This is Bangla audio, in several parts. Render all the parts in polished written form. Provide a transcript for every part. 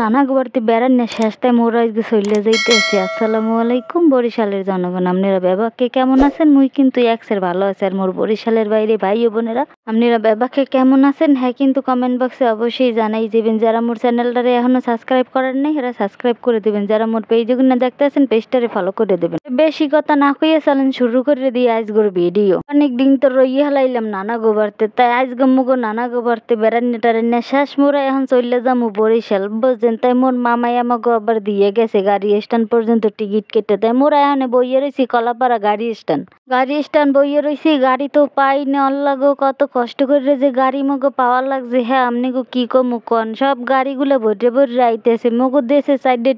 নানা গোবারতে বেড়ার না শেষটায় মোরা আজকে চলে যাইতেছি। আসসালামু আলাইকুম বরিশালের জনগণ, আপনারা বেবাকে কেমন আছেন? মুই কিন্তু একসের ভালো আছে। আর মোর বরিশালের বাইরে ভাই ও বোনেরা আপনারা বেবাকে কেমন আছেন হ্যাঁ কিন্তু কমেন্ট বক্সে অবশ্যই জানাই দিবেন। যারা মোর চ্যানেলটারে এখনো সাবস্ক্রাইব করেন নাই এরা সাবস্ক্রাইব করে দিবেন। যারা মোর পেজে গুলো দেখতে আছেন পেজটারে ফলো করে দেবেন। বেশি কথা না কইয়া চলেন শুরু করে দিয়ে আজকের ভিডিও। অনেক দিন তো রইয়া হালাইলাম নানা গোবারতে, তাই আজকে মুগো নানা গোবারতে বেড়ান্নে টারান্নে শেষ। মোরা এখন চলে যাবো বরিশাল বুঝছেন। তাই মোর মামাই আমাকে আবার দিয়ে গেছে গাড়ি স্ট্যান্ড পর্যন্ত টিকিট কেটে। তাই মোরা এখানে বইয়ে রয়েছি কলাপাড়া গাড়ি স্ট্যান্ড বইয়ে রয়েছি। গাড়ি তো পাই না, আল্লাহ গো কত কষ্ট করে যে গাড়ি মগো পাওয়া লাগছে। হ্যাঁ আপনি গো কি কমু কন, সব গাড়িগুলো ভরে ভরে আইতেছে। মগো দেশে সাইডে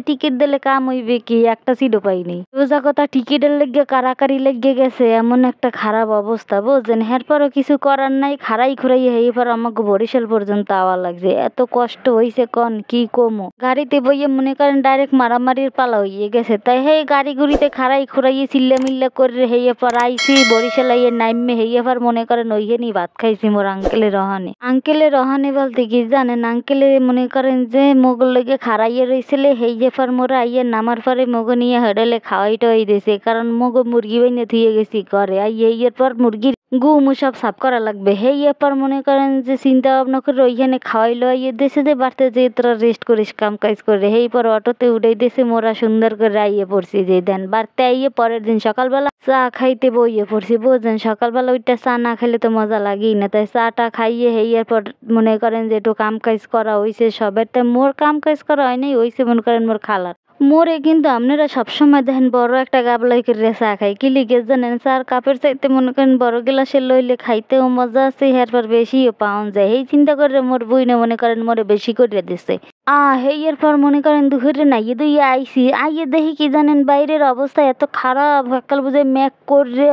টিকিট দিলে কাম হইবে কি, একটা সিটও পাইনি। সোজা কথা টিকিটের লেগে কারাকারি লেগে গেছে, এমন একটা খারাপ অবস্থা বুঝছেন। এরপরও কিছু করার নাই, খাড়াই খুঁড়াই এইবার আমাকে বরিশাল পর্যন্ত আওয়া লাগছে। এত কষ্ট হইছে কন কি কমু। গাড়িতে বইয়ে মনে করেন ডাইরেক্ট মারামারির পালা হইয়ে গেছে। তাই হেই গাড়ি গুড়িতে খাড়াই খুঁড়াইয়ে চিল্লা মিল্লা করে হেয়ে পর আইসি বরিশাল আইয়ে নাইমে হেয়ে পর মনে করেন ওইখানেই ভাত খাইছি মোর আঙ্কেলের রহানে বলতে কি জানেন, আঙ্কেলে মনে করেন যে মোগল লেগে খাড়াইয়ে রয়েছিলে হেয়ে পর মোরা আইয়ে নামার পরে মোগো নিয়ে হেডেলে খাওয়াই টাওয়াই দিয়েছে। কারণ মোগো মুরগি বাইনে ধুয়ে গেছি ঘরে আইয়ে পর মুরগির গুমু সব সাফ করা লাগবে। হেই এরপর মনে করেন যে চিন্তা ভাবনা করে ওইখানে খাওয়াইলো আইয়ে দেশে যে বাড়তে যে তোরা রেস্ট করিস কাম কাজ করে। হেই পর অটোতে উঠাই দেশে মোরা সুন্দর করে আইয়ে পড়ছি। যে দেন বাড়তে আইয়ে পরের দিন সকালবেলা চা খাইতে বইয়ে পড়ছি বুঝছেন। সকালবেলা ওইটা চা না খাইলে তো মজা লাগেই না। তাই চাটা খাইয়ে হেই এরপর মনে করেন যে একটু কাম কাজ করা হয়েছে সবের। তাই মোর কাম কাজ করা হয় নাই, হয়েছে মনে করেন মোর খালার। মোরে কিন্তু আপনারা সবসময় দেখেন বড় একটা গাবলাই করে চা খাই, কি লিগে জানেন? চার কাপের চাইতে মনে করেন বড় গ্লাসে লইলে খাইতেও মজা আছে, এরপর বেশিও পাওয়া যায়। এই চিন্তা করে মোর বইনে মনে করেন মোরে বেশি করে দিছে। হেয়ের পর মনে করেন দুপুরে নাইয়ে দুইয়ে আইসি আইয়ে দেখি কি জানেন বাইরের অবস্থা এত খারাপ। সকাল বুঝে মেঘ করে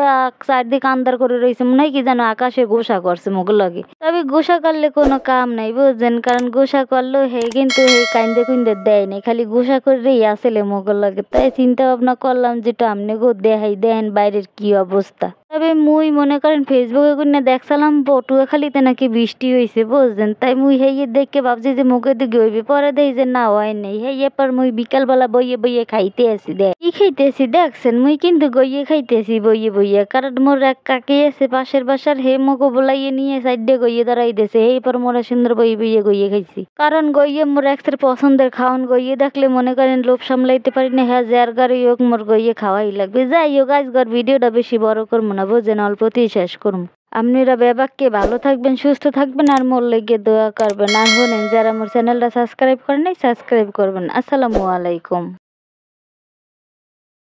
চারদিকে আন্দার করে রয়েছে, মনে হয় কি জানো আকাশে গোসা করছে মুগুর লগে। তবে গোসা করলে কোনো কাম নাই বুঝছেন, কারণ গোসা করলেও হে কিন্তু হে কাইন্দে কুইন্দে দেয় নাই, খালি গোসা করেই আসলে মুগুর লগে। তাই চিন্তা ভাবনা করলাম যেটা আপনি গো দেখেন বাইরের কি অবস্থা। তবে মুই মনে করেন ফেসবুকে কোনে দেখছিলাম পটুয়াখালীতে নাকি বৃষ্টি হয়েছে বুঝছেন। তাই মুই হেয়ে দেখে ভাবছি যে মুখের দিকে হইবে, পরে দেখি যে না হয় নাই। হেয়ে পর মুই বিকালবেলা বইয়ে বইয়ে খাইতে আসি। কি খাইতেছি দেখছেন? মুই কিন্তু গইয়ে খাইতেছি বইয়ে বইয়ে, কারণ মোর এক কাকি আছে পাশের বাসার, হে মুখো বলাইয়ে নিয়ে সাইডে গইয়ে দাঁড়াই দিয়েছে। এই পর মোরা সুন্দর বইয়ে বইয়ে গইয়ে খাইছি। কারণ গইয়ে মোর এক্সের পছন্দের খাওয়ান, গইয়ে দেখলে মনে করেন লোভ সামলাইতে পারি না। হ্যাঁ যার গাড়ি হোক মোর গইয়ে খাওয়াই লাগবে। যাই হোক আজকের ভিডিওটা বেশি বড় করবো না বুঝছেন, অল্পতেই শেষ করবো। আপনারা বেবাককে ভালো থাকবেন সুস্থ থাকবেন আর মোর লেগে দোয়া করবেন। আর শোনেন যারা মোর চ্যানেলটা সাবস্ক্রাইব করেন নাই সাবস্ক্রাইব করবেন। আসসালামু আলাইকুম।